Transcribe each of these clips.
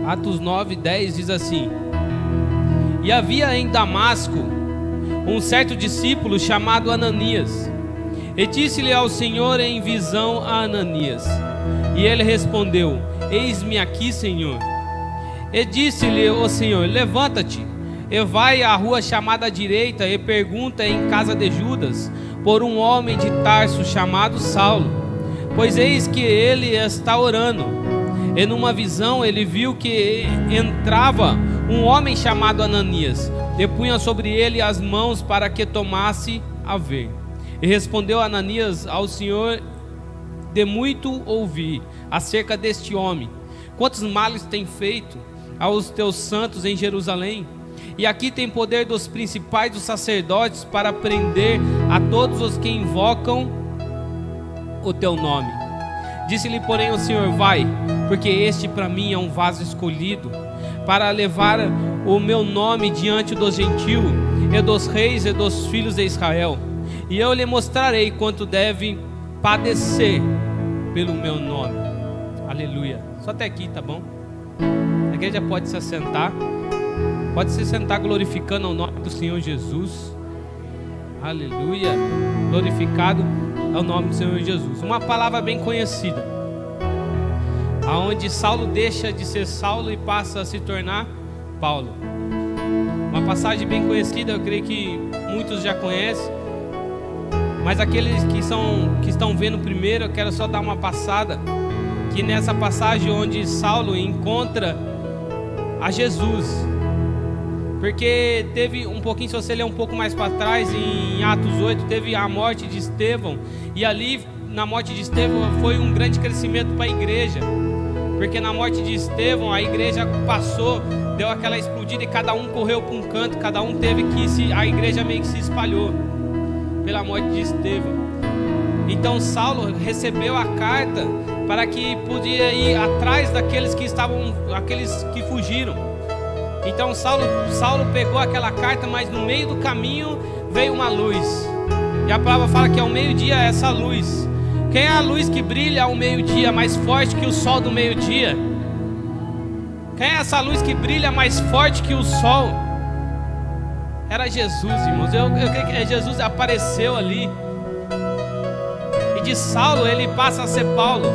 Atos 9:10 diz assim: E havia em Damasco um certo discípulo chamado Ananias, e disse-lhe ao Senhor em visão a Ananias. E ele respondeu: Eis-me aqui, Senhor. E disse-lhe o Senhor: Levanta-te, e vai à rua chamada à direita, e pergunta em casa de Judas por um homem de Tarso chamado Saulo, pois eis que ele está orando. E numa visão ele viu que entrava um homem chamado Ananias, e punha sobre ele as mãos para que tomasse a ver. E respondeu Ananias ao Senhor: De muito ouvi acerca deste homem, quantos males tem feito aos teus santos em Jerusalém, e aqui tem poder dos principais dos sacerdotes para prender a todos os que invocam o teu nome. Disse-lhe, porém, o Senhor: Vai, porque este para mim é um vaso escolhido, para levar o meu nome diante dos gentios, e dos reis e dos filhos de Israel. E eu lhe mostrarei quanto deve padecer pelo meu nome. Aleluia. Só até aqui, tá bom? A igreja pode se assentar. Pode se sentar glorificando o nome do Senhor Jesus. Aleluia. Glorificado é o nome do Senhor Jesus. Uma palavra bem conhecida, aonde Saulo deixa de ser Saulo e passa a se tornar Paulo. Uma passagem bem conhecida, eu creio que muitos já conhecem, mas aqueles que estão vendo primeiro, eu quero só dar uma passada, que nessa passagem onde Saulo encontra a Jesus, porque teve um pouquinho, se você ler um pouco mais para trás, em Atos 8, teve a morte de Estevão, e ali na morte de Estevão foi um grande crescimento para a igreja, porque na morte de Estevão a igreja passou, deu aquela explodida e cada um correu para um canto, cada um teve que a igreja meio que se espalhou pela morte de Estevão. Então Saulo recebeu a carta para que podia ir atrás daqueles aqueles que fugiram. Então Saulo pegou aquela carta, mas no meio do caminho veio uma luz, e a palavra fala que ao meio-dia essa luz. Quem é a luz que brilha ao meio-dia mais forte que o sol do meio-dia? Quem é essa luz que brilha mais forte que o sol? Era Jesus, irmãos. Eu creio que Jesus apareceu ali, e de Saulo ele passa a ser Paulo,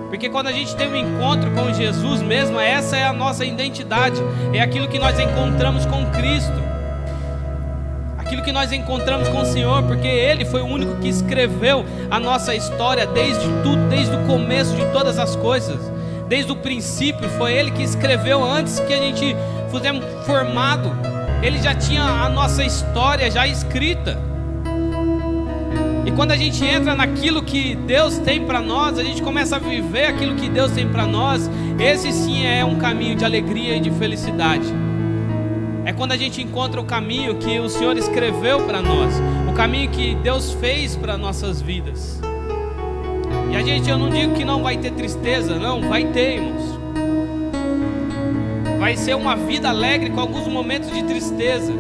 porque quando a gente tem um encontro com Jesus mesmo, essa é a nossa identidade, é aquilo que nós encontramos com Cristo, aquilo que nós encontramos com o Senhor, porque Ele foi o único que escreveu a nossa história desde tudo, desde o começo de todas as coisas, desde o princípio. Foi Ele que escreveu antes que a gente fosse formado. Ele já tinha a nossa história já escrita. E quando a gente entra naquilo que Deus tem para nós, a gente começa a viver aquilo que Deus tem para nós. Esse sim é um caminho de alegria e de felicidade. É quando a gente encontra o caminho que o Senhor escreveu para nós, o caminho que Deus fez para nossas vidas. E eu não digo que não vai ter tristeza, não, vai ter, irmãos. Vai ser uma vida alegre com alguns momentos de tristeza.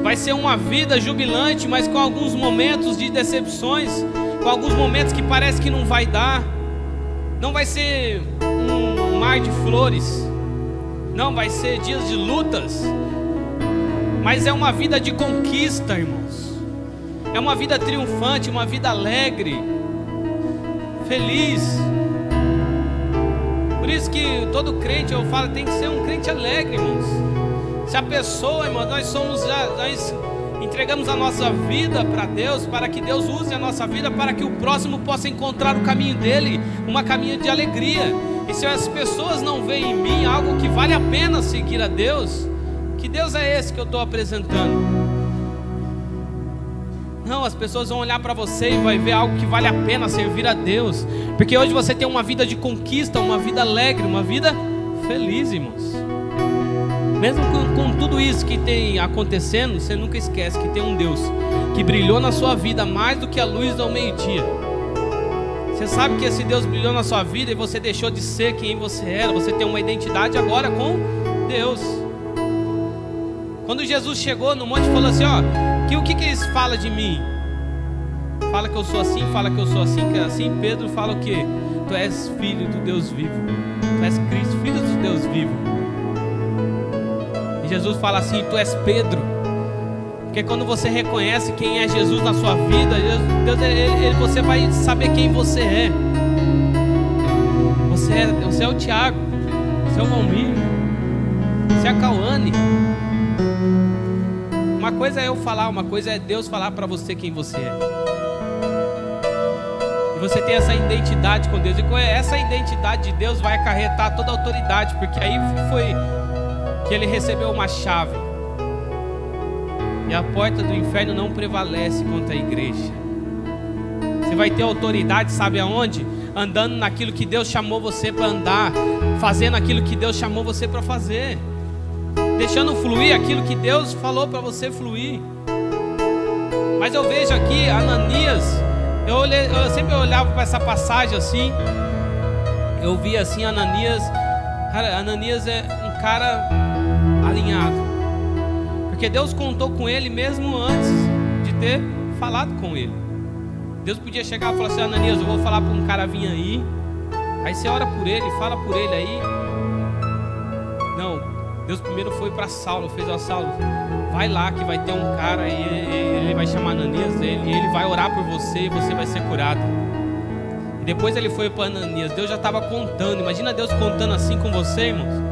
Vai ser uma vida jubilante, mas com alguns momentos de decepções, com alguns momentos que parece que não vai dar. Não vai ser um mar de flores, não, vai ser dias de lutas, mas é uma vida de conquista, irmãos. É uma vida triunfante, uma vida alegre, feliz. Por isso que todo crente, eu falo, tem que ser um crente alegre, irmãos. Se a pessoa, irmão, nós entregamos a nossa vida para Deus, para que Deus use a nossa vida, para que o próximo possa encontrar o caminho dele, uma caminho de alegria. E se as pessoas não veem em mim algo que vale a pena seguir a Deus, que Deus é esse que eu estou apresentando? Não, as pessoas vão olhar para você e vai ver algo que vale a pena servir a Deus, porque hoje você tem uma vida de conquista, uma vida alegre, uma vida feliz, irmãos. Mesmo com tudo isso que tem acontecendo, você nunca esquece que tem um Deus que brilhou na sua vida mais do que a luz ao meio-dia. Você sabe que esse Deus brilhou na sua vida e você deixou de ser quem você era. Você tem uma identidade agora com Deus. Quando Jesus chegou no monte e falou assim, o que eles falam de mim? Fala que eu sou assim, fala que eu sou assim, que é assim. Pedro fala o quê? Tu és filho do Deus vivo. Tu és Cristo, filho do Deus vivo. E Jesus fala assim: tu és Pedro. Porque quando você reconhece quem é Jesus na sua vida, Deus, você vai saber quem você é. Você é o Tiago, você é o Valmir, você é a Cauane. Uma coisa é eu falar, uma coisa é Deus falar para você quem você é. E você tem essa identidade com Deus. E com essa identidade de Deus vai acarretar toda a autoridade. Porque aí foi que ele recebeu uma chave. E a porta do inferno não prevalece contra a igreja. Você vai ter autoridade, sabe aonde? Andando naquilo que Deus chamou você para andar, fazendo aquilo que Deus chamou você para fazer, deixando fluir aquilo que Deus falou para você fluir. Mas eu vejo aqui Ananias. Eu sempre olhava para essa passagem assim. Eu via assim Ananias. Cara, Ananias é um cara alinhado, porque Deus contou com ele mesmo antes de ter falado com ele. Deus podia chegar e falar assim: Ananias, eu vou falar para um cara vir aí você ora por ele, fala por ele aí. Não, Deus primeiro foi para Saulo, fez a Saulo: vai lá que vai ter um cara e ele vai chamar Ananias, ele vai orar por você e você vai ser curado. E depois ele foi para Ananias. Deus já estava contando. Imagina Deus contando assim com você, irmãos.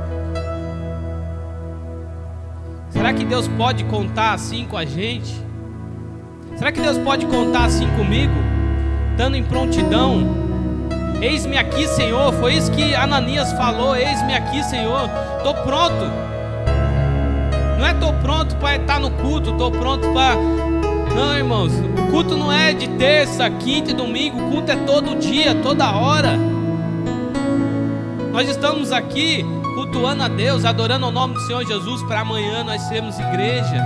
Será que Deus pode contar assim com a gente? Será que Deus pode contar assim comigo? Estando em prontidão. Eis-me aqui, Senhor. Foi isso que Ananias falou: eis-me aqui, Senhor. Estou pronto. Não é estou pronto para estar no culto, estou pronto para... Não, irmãos, o culto não é de terça, quinta e domingo. O culto é todo dia, toda hora. Nós estamos aqui cultuando a Deus, adorando o nome do Senhor Jesus, para amanhã nós sermos igreja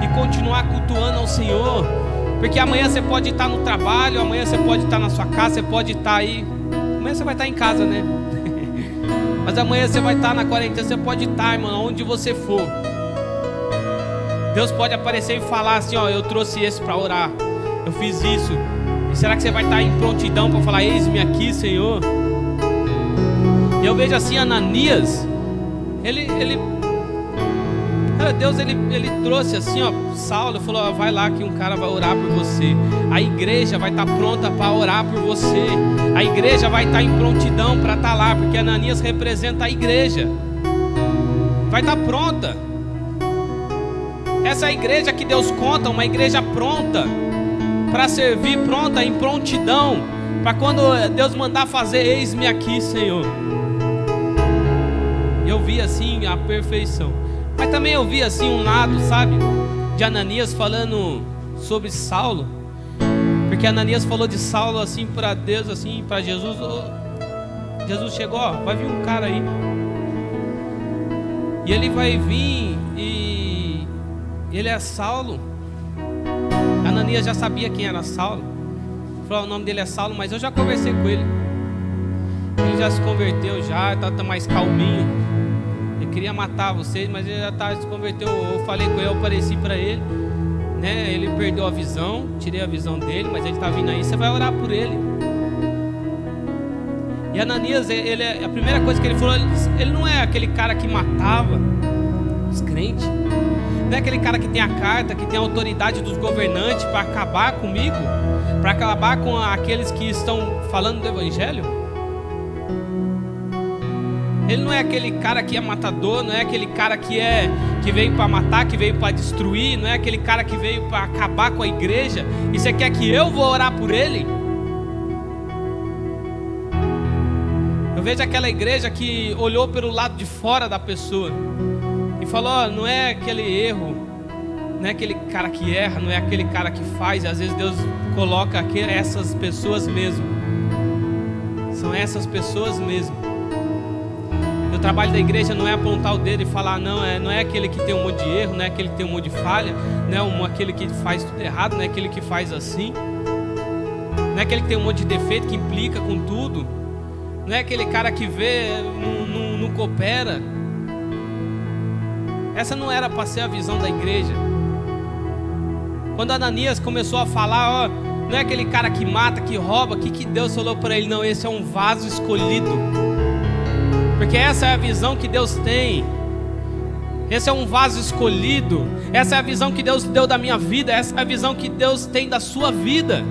e continuar cultuando ao Senhor. Porque amanhã você pode estar no trabalho, amanhã você pode estar na sua casa, você pode estar aí. Amanhã você vai estar em casa, né? Mas amanhã você vai estar na quarentena, você pode estar, irmão, onde você for. Deus pode aparecer e falar assim: ó, eu trouxe esse para orar, eu fiz isso. E será que você vai estar em prontidão para falar: eis-me aqui, Senhor? E eu vejo assim Ananias, Deus trouxe assim, ó, Saulo, falou: ó, vai lá que um cara vai orar por você. A igreja vai estar pronta para orar por você. A igreja vai estar em prontidão para estar lá, porque Ananias representa a igreja. Vai estar pronta. Essa é a igreja que Deus conta, uma igreja pronta para servir, pronta em prontidão, para quando Deus mandar fazer: eis-me aqui, Senhor. Eu vi assim a perfeição. Mas também eu vi assim um lado, sabe, de Ananias falando sobre Saulo. Porque Ananias falou de Saulo assim para Deus, assim para Jesus. Jesus chegou: ó, vai vir um cara aí. E ele vai vir e ele é Saulo. Ananias já sabia quem era Saulo. Falou: o nome dele é Saulo, mas eu já conversei com ele. Ele já se converteu, já está mais calminho. Ele queria matar vocês, mas ele já se converteu. Eu falei com ele, eu apareci para ele, né? Ele perdeu a visão, tirei a visão dele, mas ele está vindo aí, você vai orar por ele. E Ananias, a primeira coisa que ele falou, ele não é aquele cara que matava os crentes, não é aquele cara que tem a carta, que tem a autoridade dos governantes para acabar comigo, para acabar com aqueles que estão falando do evangelho. Ele não é aquele cara que é matador, não é aquele cara que veio para matar, que veio para destruir, não é aquele cara que veio para acabar com a igreja. E você quer que eu vou orar por ele? Eu vejo aquela igreja que olhou pelo lado de fora da pessoa e falou: ó, não é aquele erro, não é aquele cara que erra, não é aquele cara que faz. E às vezes Deus coloca aqui essas pessoas mesmo. São essas pessoas mesmo. O trabalho da igreja não é apontar o dedo e falar: não é aquele que tem um monte de erro, não é aquele que tem um monte de falha, não é aquele que faz tudo errado, não é aquele que faz assim, não é aquele que tem um monte de defeito, que implica com tudo, não é aquele cara que vê, não coopera. Essa não era para ser a visão da igreja. Quando Ananias começou a falar: ó, não é aquele cara que mata, que rouba, que Deus falou para ele: não, esse é um vaso escolhido. porque essa é a visão que Deus tem. Esse é um vaso escolhido. Essa é a visão que Deus deu da minha vida. Essa é a visão que Deus tem da sua vida.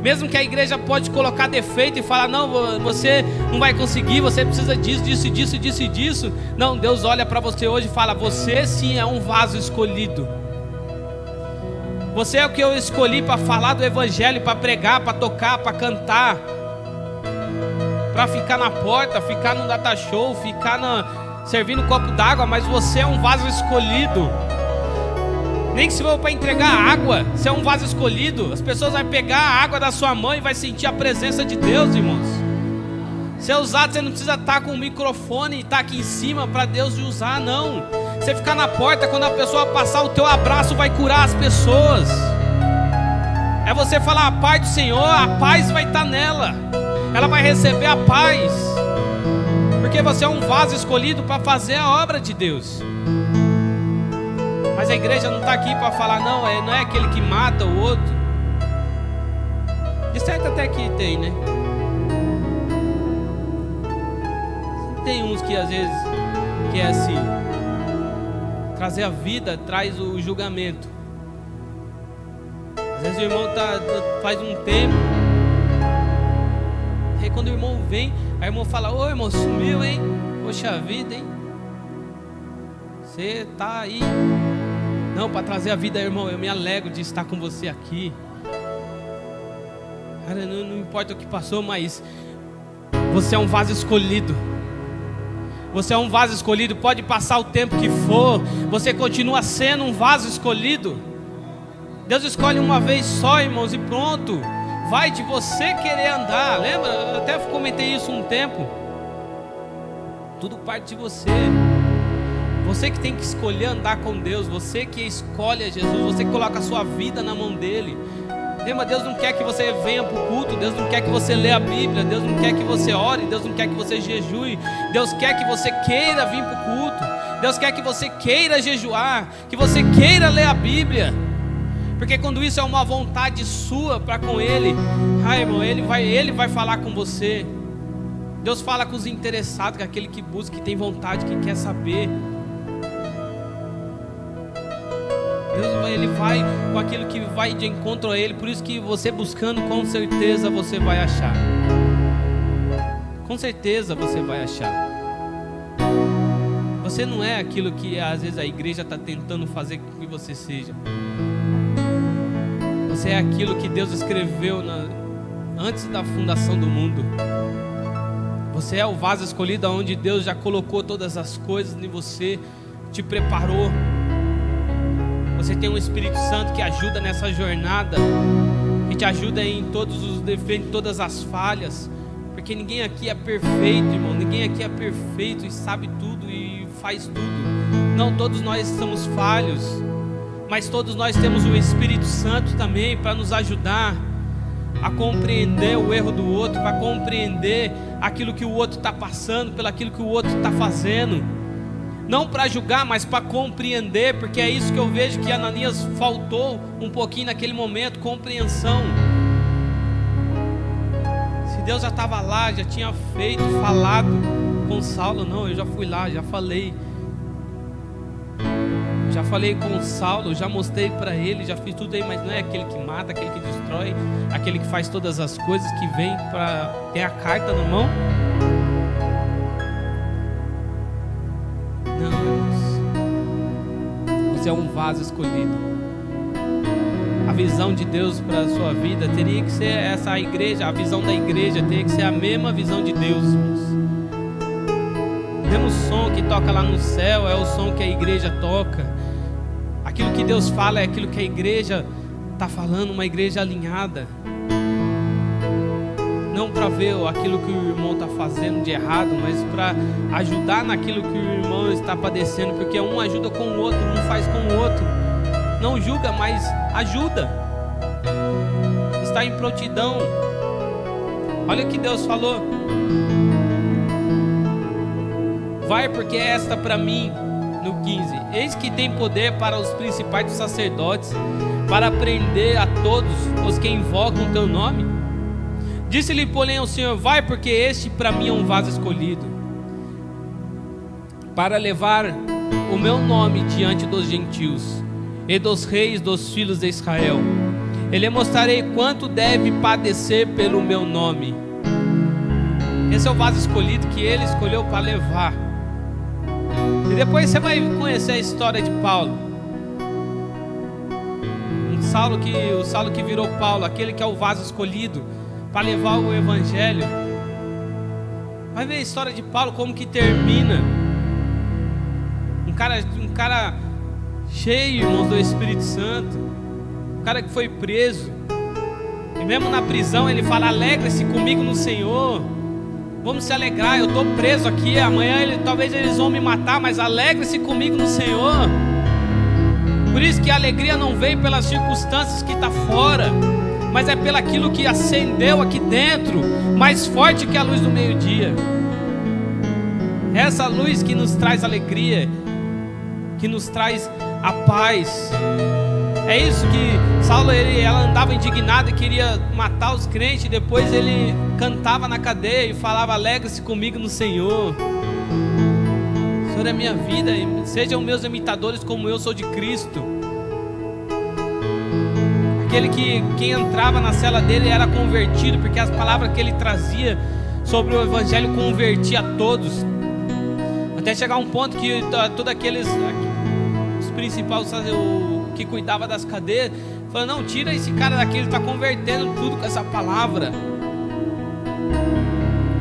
Mesmo que a igreja pode colocar defeito e falar: não, você não vai conseguir, você precisa disso. Não, Deus olha para você hoje e fala: você sim é um vaso escolhido. Você é o que eu escolhi para falar do evangelho, para pregar, para tocar, para cantar, para ficar na porta, ficar no data show, ficar servindo um copo d'água. Mas você é um vaso escolhido. Nem que se for para entregar água, você é um vaso escolhido. As pessoas vão pegar a água da sua mão e vai sentir a presença de Deus, irmãos. Você é usado, você não precisa estar com o microfone e estar aqui em cima para Deus usar, não. Você ficar na porta, quando a pessoa passar, o teu abraço vai curar as pessoas. É você falar: a paz do Senhor, a paz vai estar nela. Ela vai receber a paz, porque você é um vaso escolhido para fazer a obra de Deus. Mas a igreja não está aqui para falar: não é aquele que mata o outro. De certo até que tem, né? Tem uns que às vezes quer assim, trazer a vida, traz o julgamento. Às vezes o irmão faz um tempo, aí quando o irmão vem, aí o irmão fala: ô irmão, sumiu, hein? Poxa vida, hein? Você tá aí. Não, para trazer a vida, irmão, eu me alegro de estar com você aqui. Cara, não importa o que passou, mas você é um vaso escolhido. Você é um vaso escolhido, pode passar o tempo que for, você continua sendo um vaso escolhido. Deus escolhe uma vez só, irmãos, e pronto. Vai de você querer andar. Lembra? Eu até comentei isso um tempo. Tudo parte de você. Você que tem que escolher andar com Deus. Você que escolhe a Jesus. Você que coloca a sua vida na mão dele. Lembra, Deus não quer que você venha para o culto. Deus não quer que você leia a Bíblia. Deus não quer que você ore. Deus não quer que você jejue. Deus quer que você queira vir para o culto. Deus quer que você queira jejuar, que você queira ler a Bíblia. Porque quando isso é uma vontade sua para com Ele, irmão, Ele vai falar com você. Deus fala com os interessados, com aquele que busca, que tem vontade, que quer saber. Ele vai com aquilo que vai de encontro a Ele. Por isso que você buscando, com certeza você vai achar. Com certeza você vai achar. Você não é aquilo que às vezes a igreja está tentando fazer com que você seja. Você é aquilo que Deus escreveu antes da fundação do mundo. Você é o vaso escolhido onde Deus já colocou todas as coisas em você, te preparou. Você tem um Espírito Santo que ajuda nessa jornada, que te ajuda em todos os defeitos, em todas as falhas. Porque ninguém aqui é perfeito, irmão. Ninguém aqui é perfeito e sabe tudo e faz tudo. Não, todos nós somos falhos. Mas todos nós temos o Espírito Santo também para nos ajudar a compreender o erro do outro, para compreender aquilo que o outro está passando, pelo aquilo que o outro está fazendo. Não para julgar, mas para compreender, porque é isso que eu vejo que Ananias faltou um pouquinho naquele momento, compreensão. Se Deus já estava lá, já tinha feito, falado com Saulo, não, eu já fui lá, já falei. Já falei com Saulo, já mostrei para ele, já fiz tudo aí, mas não é aquele que mata, aquele que destrói, aquele que faz todas as coisas, que vem para ter a carta na mão. Não, irmãos. Você é um vaso escolhido. A visão de Deus para a sua vida teria que ser essa igreja, a visão da igreja teria que ser a mesma visão de Deus, irmãos. O mesmo som que toca lá no céu é o som que a igreja toca. Aquilo que Deus fala é aquilo que a igreja está falando, uma igreja alinhada. Não para ver aquilo que o irmão está fazendo de errado, mas para ajudar naquilo que o irmão está padecendo. Porque um ajuda com o outro, um faz com o outro. Não julga, mas ajuda. Está em prontidão. Olha o que Deus falou. Vai, porque é esta para mim, no 15. Eis que tem poder para os principais dos sacerdotes, para prender a todos os que invocam o teu nome. Disse-lhe, porém, ao Senhor: vai, porque este para mim é um vaso escolhido. para levar o meu nome diante dos gentios e dos reis dos filhos de Israel. E lhe mostrarei quanto deve padecer pelo meu nome. Esse é o vaso escolhido que ele escolheu para levar. E depois você vai conhecer a história de Paulo. O Saulo que virou Paulo, aquele que é o vaso escolhido para levar o evangelho. Vai ver a história de Paulo, como que termina. Um cara cheio, irmãos, do Espírito Santo. Um cara que foi preso. E mesmo na prisão ele fala: alegre-se comigo no Senhor. Vamos se alegrar, eu estou preso aqui. Amanhã talvez eles vão me matar, mas alegre-se comigo no Senhor. Por isso que a alegria não vem pelas circunstâncias que está fora, mas é pelo aquilo que acendeu aqui dentro, mais forte que a luz do meio-dia. Essa luz que nos traz alegria, que nos traz a paz. É isso que Saulo, ela andava indignada e queria matar os crentes. Depois ele cantava na cadeia e falava: alegre-se comigo no Senhor. O Senhor é minha vida, sejam meus imitadores como eu sou de Cristo. Aquele que quem entrava na cela dele era convertido, porque as palavras que ele trazia sobre o evangelho convertia a todos. Até chegar um ponto que todos aqueles, os principais, que cuidava das cadeias, falou: não, tira esse cara daqui, ele está convertendo tudo com essa palavra.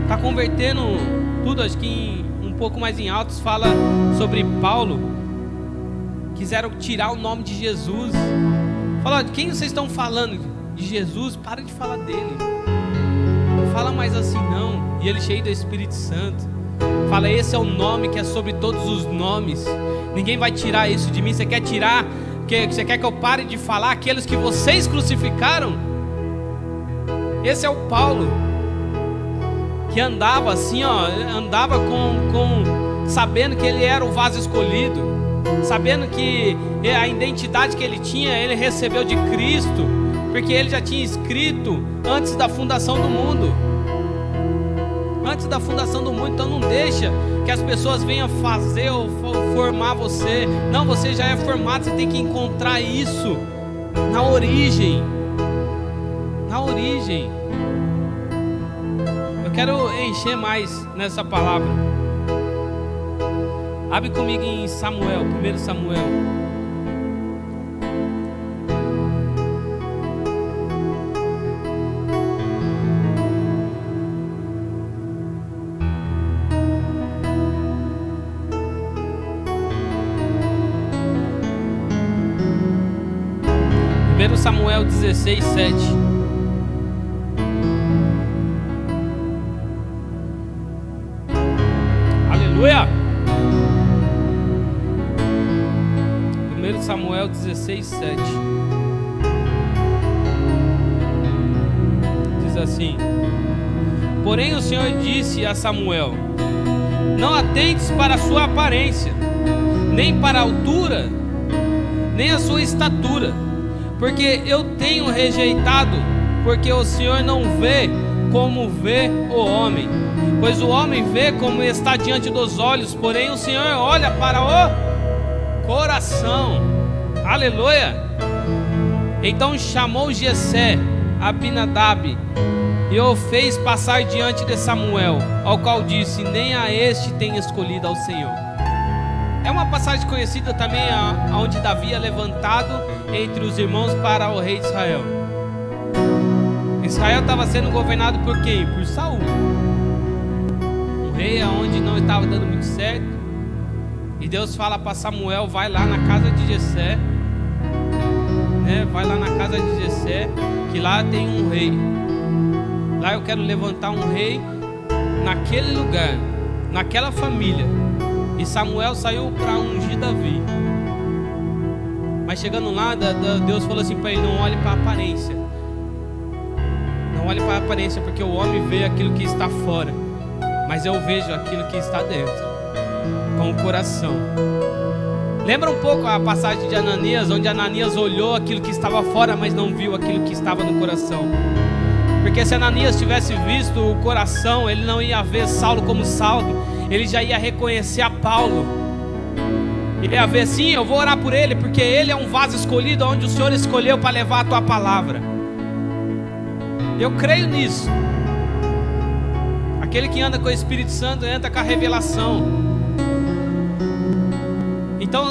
Está convertendo tudo. Acho que um pouco mais em altos fala sobre Paulo. Quiseram tirar o nome de Jesus. Fala: de quem vocês estão falando? De Jesus? Para de falar dele. Não fala mais assim não. E ele cheio do Espírito Santo fala: esse é o nome que é sobre todos os nomes. Ninguém vai tirar isso de mim. Você quer tirar? Você quer que eu pare de falar aqueles que vocês crucificaram? Esse é o Paulo, que andava assim, ó, andava sabendo que ele era o vaso escolhido, sabendo que a identidade que ele tinha, ele recebeu de Cristo, porque ele já tinha escrito antes da fundação do mundo. Antes da fundação do mundo. Então não deixa que as pessoas venham fazer ou formar você. Não, você já é formado. Você tem que encontrar isso na origem. Na origem. Eu quero encher mais nessa palavra. Abre comigo em Samuel, 1 Samuel. Samuel 16, 7. Aleluia. 1 Samuel 16, 7. Diz assim: porém o Senhor disse a Samuel: não atentes para a sua aparência, nem para a altura, nem a sua estatura, porque eu tenho rejeitado, porque o Senhor não vê como vê o homem, pois o homem vê como está diante dos olhos, porém o Senhor olha para o coração. Aleluia. Então chamou Jessé Abinadab e o fez passar diante de Samuel, ao qual disse: nem a este tem escolhido ao Senhor. É uma passagem conhecida também, onde Davi é levantado entre os irmãos para o rei de Israel. Israel estava sendo governado por quem? Por Saul. Um rei onde não estava dando muito certo. E Deus fala para Samuel: vai lá na casa de Jessé, né? Vai lá na casa de Jessé, que lá tem um rei. Lá eu quero levantar um rei naquele lugar, naquela família. E Samuel saiu para ungir Davi. Mas chegando lá, Deus falou assim para ele: não olhe para a aparência. Não olhe para a aparência, porque o homem vê aquilo que está fora, mas eu vejo aquilo que está dentro, com o coração. Lembra um pouco a passagem de Ananias, onde Ananias olhou aquilo que estava fora, mas não viu aquilo que estava no coração. Porque se Ananias tivesse visto o coração, ele não ia ver Saulo como Saulo, ele já ia reconhecer a Paulo. Ele ia ver, sim, eu vou orar por ele, porque ele é um vaso escolhido, onde o Senhor escolheu para levar a tua palavra. Eu creio nisso. Aquele que anda com o Espírito Santo anda com a revelação. Então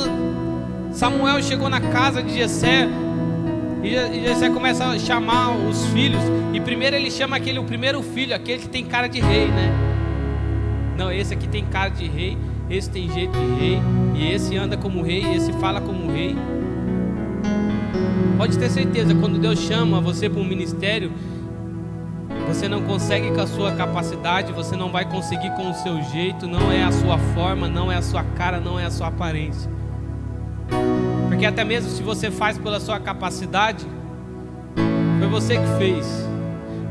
Samuel chegou na casa de Jessé, e Jessé começa a chamar os filhos. E primeiro ele chama o primeiro filho, aquele que tem cara de rei, né? Não, esse aqui tem cara de rei, esse tem jeito de rei, e esse anda como rei, e esse fala como rei. Pode ter certeza, quando Deus chama você para um ministério, você não consegue com a sua capacidade, você não vai conseguir com o seu jeito, não é a sua forma, não é a sua cara, não é a sua aparência. Porque até mesmo se você faz pela sua capacidade, foi você que fez.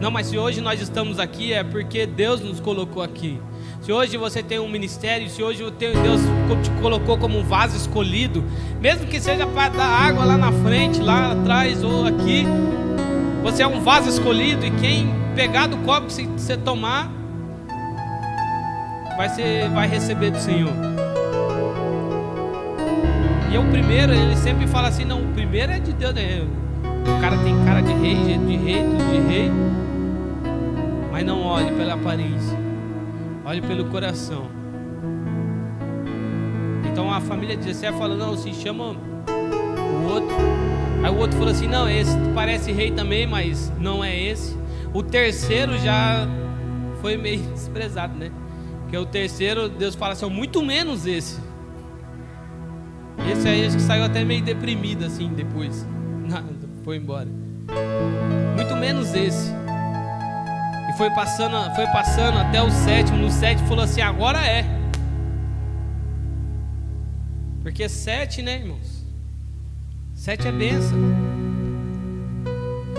Não, mas se hoje nós estamos aqui, é porque Deus nos colocou aqui. Se hoje você tem um ministério, se hoje Deus te colocou como um vaso escolhido, mesmo que seja para dar água lá na frente, lá atrás ou aqui, você é um vaso escolhido, e quem pegar do copo que você tomar, vai receber do Senhor. E o primeiro, ele sempre fala assim, não, o primeiro é de Deus, né? O cara tem cara de rei, jeito de rei, tudo de rei, mas não olhe pela aparência, olhe pelo coração. Então a família de Jessé falou, não, se chama o outro. Aí o outro falou assim, não, esse parece rei também, mas não é esse. O terceiro já foi meio desprezado, né? Porque o terceiro, Deus fala assim, muito menos esse. Esse aí acho que saiu até meio deprimido assim depois. Foi embora. Muito menos esse. E foi passando até o sétimo. No sétimo falou assim, agora é. Porque 7, né, irmãos? 7 é bênção.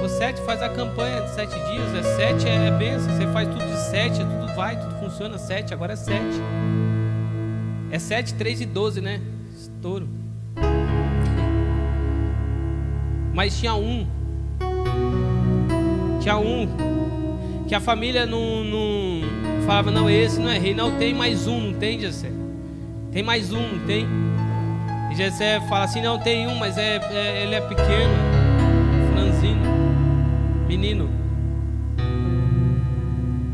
O 7 faz a campanha de 7 dias. 7 é bênção. Você faz tudo de 7, tudo vai, tudo funciona. 7, agora é 7. É 7, 3 e 12, né? Estouro. Mas tinha um que a família não falava, não, esse não é rei. Não, tem mais um, não tem, Jessé? Tem mais um, não tem? E Jessé fala assim, não, tem um, mas ele é pequeno, franzino, menino.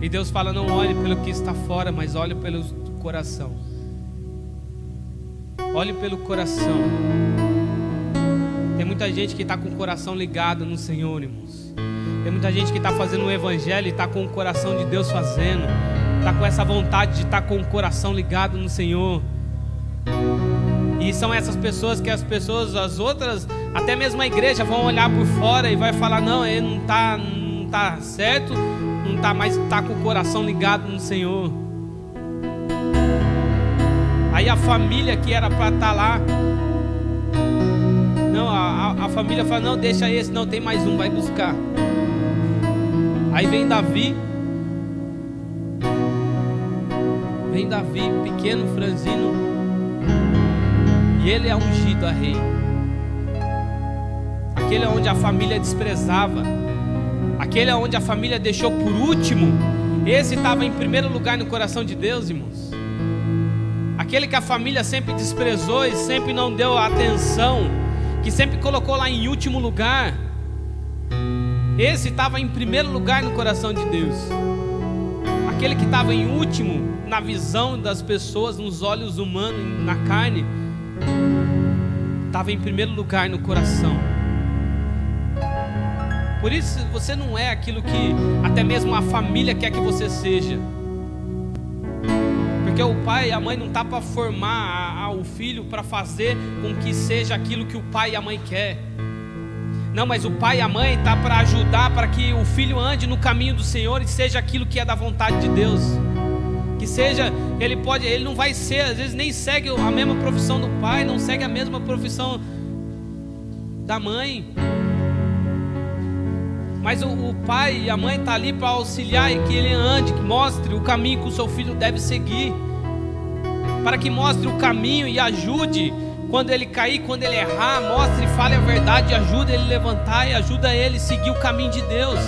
E Deus fala, não olhe pelo que está fora, mas olhe pelo coração. Olhe pelo coração. Tem muita gente que está com o coração ligado no Senhor, irmãos. Tem muita gente que está fazendo o evangelho e está com o coração de Deus fazendo. Está com essa vontade de estar com o coração ligado no Senhor. E são essas pessoas que as outras, até mesmo a igreja, vão olhar por fora e vai falar, não, ele não está certo, não está mais, está com o coração ligado no Senhor. Aí a família que era para estar lá, não, a família fala, não, deixa esse, não, tem mais um, vai buscar. Aí vem Davi, pequeno, franzino, e ele é ungido a rei. Aquele é onde a família desprezava, aquele é onde a família deixou por último, esse estava em primeiro lugar no coração de Deus, irmãos. Aquele que a família sempre desprezou e sempre não deu atenção, que sempre colocou lá em último lugar, esse estava em primeiro lugar no coração de Deus. Aquele que estava em último na visão das pessoas, nos olhos humanos, na carne, estava em primeiro lugar no coração. Por isso você não é aquilo que até mesmo a família quer que você seja. Porque o pai e a mãe não está para formar o filho para fazer com que seja aquilo que o pai e a mãe quer. Não, mas o pai e a mãe está para ajudar para que o filho ande no caminho do Senhor e seja aquilo que é da vontade de Deus. Que seja, ele não vai ser, às vezes nem segue a mesma profissão do pai, não segue a mesma profissão da mãe. Mas o pai e a mãe estão ali para auxiliar e que ele ande, que mostre o caminho que o seu filho deve seguir. Para que mostre o caminho e ajude quando ele cair, quando ele errar, mostre e fale a verdade, ajuda ele a levantar e ajuda ele a seguir o caminho de Deus.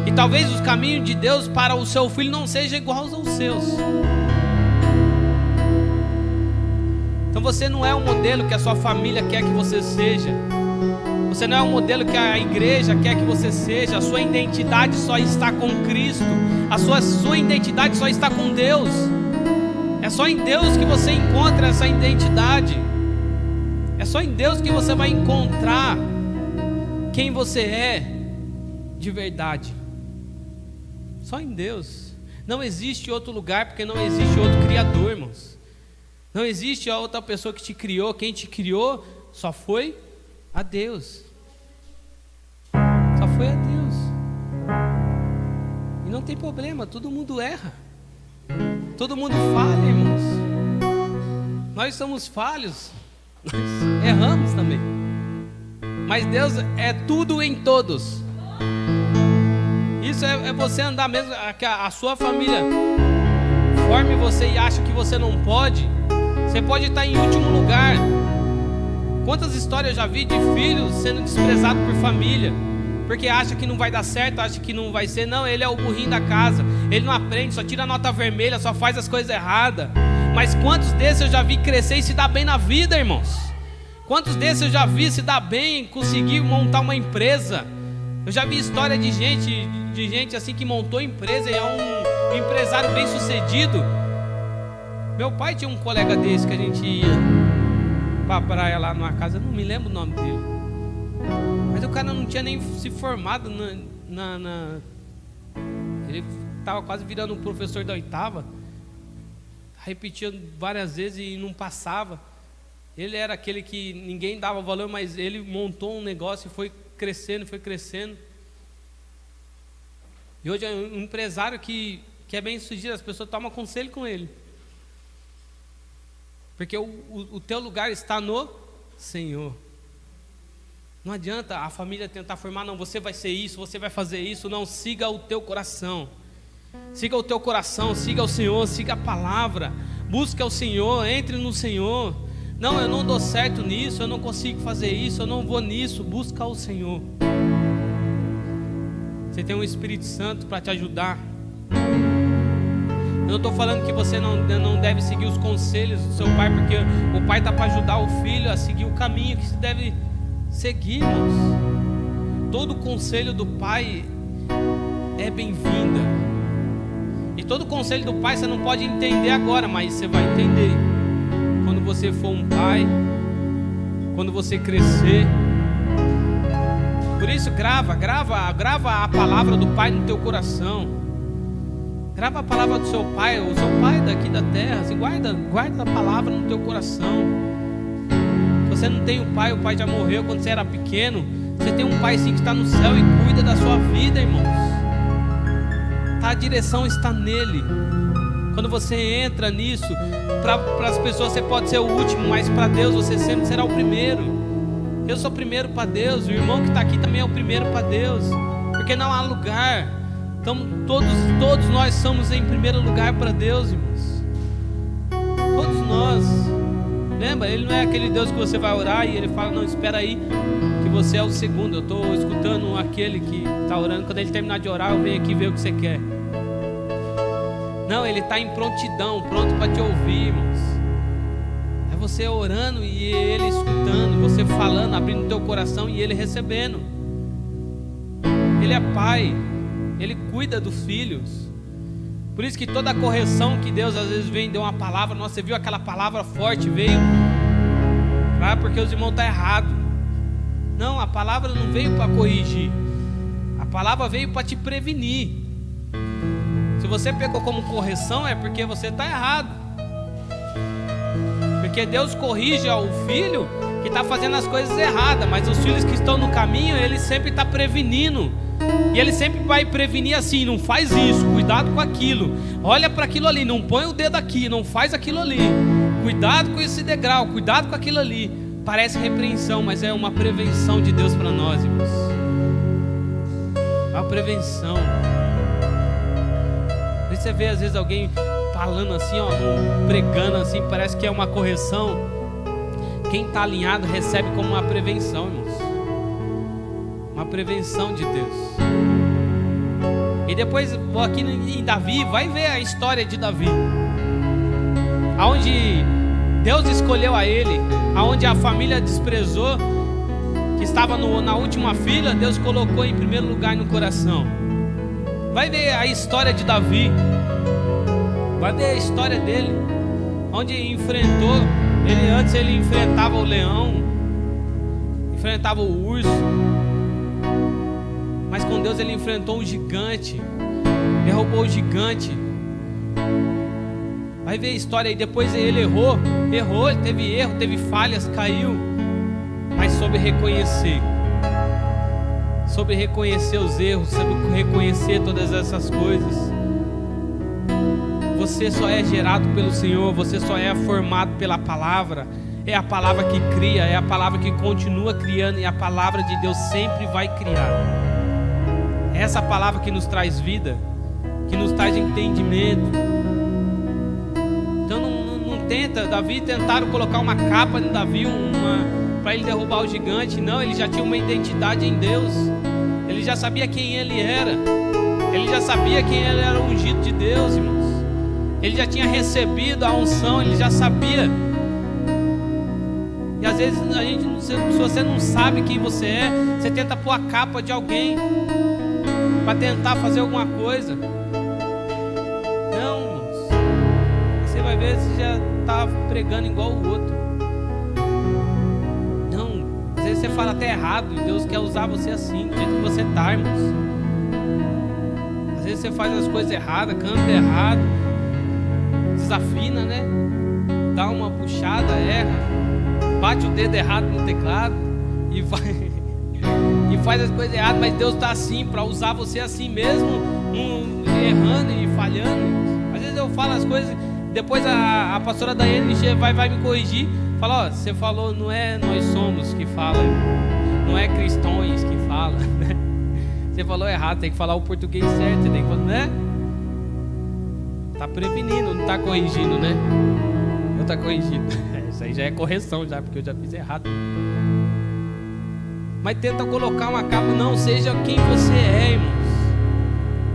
E talvez os caminhos de Deus para o seu filho não sejam iguais aos seus. Então você não é o modelo que a sua família quer que você seja. Você não é o modelo que a igreja quer que você seja. A sua identidade só está com Cristo. A sua identidade só está com Deus. É só em Deus que você encontra essa identidade. É só em Deus que você vai encontrar quem você é de verdade. Só em Deus. Não existe outro lugar, porque não existe outro Criador, irmãos. Não existe a outra pessoa que te criou. Quem te criou só foi a Deus. Só foi a Deus. E não tem problema, todo mundo erra. Todo mundo falha, irmãos. Nós somos falhos. Nós erramos também. Mas Deus é tudo em todos. Isso é você andar mesmo, que a sua família forme você e acha que você não pode. Você pode estar em último lugar. Quantas histórias eu já vi de filhos sendo desprezados por família, porque acha que não vai dar certo, acha que não vai ser. Não, ele é o burrinho da casa. Ele não aprende, só tira nota vermelha, só faz as coisas erradas. Mas quantos desses eu já vi crescer e se dar bem na vida, irmãos? Quantos desses eu já vi se dar bem, conseguir montar uma empresa? Eu já vi história de gente assim que montou empresa e é um empresário bem sucedido. Meu pai tinha um colega desse que a gente ia pra praia lá numa casa, eu não me lembro o nome dele. Mas o cara não tinha nem se formado ele estava quase virando um professor da oitava. Repetia várias vezes e não passava. Ele era aquele que ninguém dava valor, mas ele montou um negócio e foi crescendo, foi crescendo. E hoje é um empresário que é bem sucedido, as pessoas tomam conselho com ele. Porque o teu lugar está no Senhor. Não adianta a família tentar formar, não, você vai ser isso, você vai fazer isso. Não, siga o teu coração. Siga o teu coração, siga o Senhor, siga a palavra. Busque o Senhor, entre no Senhor. Não, eu não dou certo nisso, eu não consigo fazer isso, eu não vou nisso. Busca o Senhor. Você tem um Espírito Santo para te ajudar. Eu não estou falando que você não deve seguir os conselhos do seu pai, porque o pai está para ajudar o filho a seguir o caminho que se deve seguir, irmãos. Todo conselho do pai é bem-vinda. E todo conselho do pai você não pode entender agora, mas você vai entender quando você for um pai, quando você crescer. Por isso grava a palavra do pai no teu coração. Grava a palavra do seu pai, o seu pai daqui da terra. Assim, guarda a palavra no teu coração. Se você não tem o pai já morreu quando você era pequeno. Você tem um pai sim que está no céu e cuida da sua vida, irmãos. A direção está nele. Quando você entra nisso, para as pessoas você pode ser o último, mas para Deus você sempre será o primeiro. Eu sou o primeiro para Deus, o irmão que está aqui também é o primeiro para Deus, porque não há lugar. Então todos nós somos em primeiro lugar para Deus, irmãos. Todos nós. Lembra, Ele não é aquele Deus que você vai orar e Ele fala, não, espera aí, que você é o segundo. Eu estou escutando aquele que está orando, quando ele terminar de orar eu venho aqui ver o que você quer. Não, Ele está em prontidão, pronto para te ouvir, irmãos. É você orando e Ele escutando, você falando, abrindo o teu coração e Ele recebendo. Ele é Pai, Ele cuida dos filhos. Por isso que toda a correção que Deus às vezes vem, deu uma palavra, nossa, você viu aquela palavra forte, veio, porque os irmãos estão errados. Não, a palavra não veio para corrigir, a palavra veio para te prevenir. Se você pegou como correção, é porque você está errado. Porque Deus corrige ao filho que está fazendo as coisas erradas, mas os filhos que estão no caminho, Ele sempre está prevenindo. E Ele sempre vai prevenir assim, não faz isso, cuidado com aquilo, olha para aquilo ali, não põe o dedo aqui, não faz aquilo ali, cuidado com esse degrau, cuidado com aquilo ali. Parece repreensão, mas é uma prevenção de Deus para nós, irmãos. É uma prevenção. Por isso você vê às vezes alguém falando assim, ó, pregando assim, parece que é uma correção. Quem está alinhado recebe como uma prevenção, irmãos. Uma prevenção de Deus. E depois vou aqui em Davi, vai ver a história de Davi, aonde Deus escolheu a ele, aonde a família desprezou, que estava na última fila, Deus colocou em primeiro lugar no coração. Vai ver a história de Davi, vai ver a história dele, onde enfrentou, antes ele enfrentava o leão, enfrentava o urso, mas com Deus ele enfrentou um gigante, derrubou o gigante. Vai ver a história aí, depois ele errou, ele teve erro, teve falhas, caiu, mas soube reconhecer os erros, soube reconhecer todas essas coisas. Você só é gerado pelo Senhor, você só é formado pela palavra. É a palavra que cria, é a palavra que continua criando, e a palavra de Deus sempre vai criar. É essa palavra que nos traz vida, que nos traz entendimento. Então não tenta, Davi tentaram colocar uma capa em Davi, para ele derrubar o gigante. Não, ele já tinha uma identidade em Deus. Ele já sabia quem ele era. Ele já sabia quem ele era, o ungido de Deus, irmãos. Ele já tinha recebido a unção, ele já sabia. E às vezes se você não sabe quem você é, você tenta pôr a capa de alguém para tentar fazer alguma coisa. Não, irmãos. Você vai ver, você já está pregando igual o outro. Não, às vezes você fala até errado e Deus quer usar você assim, do jeito que você está, irmãos. Às vezes você faz as coisas erradas, canta errado, desafina, né? Dá uma puxada, erra, bate o dedo errado no teclado e faz as coisas erradas, mas Deus está assim, para usar você assim mesmo, errando e falhando. Às vezes eu falo as coisas, depois a pastora Daiane vai me corrigir, fala, ó, você falou, não é nós somos que fala, não é cristões que fala, né? Você falou errado, tem que falar o português certo, tem que falar, né? Tá prevenindo, não tá corrigindo, né? Não tá corrigindo. Isso aí já é correção, já, porque eu já fiz errado. Mas tenta colocar uma capa. Não, seja quem você é, irmãos.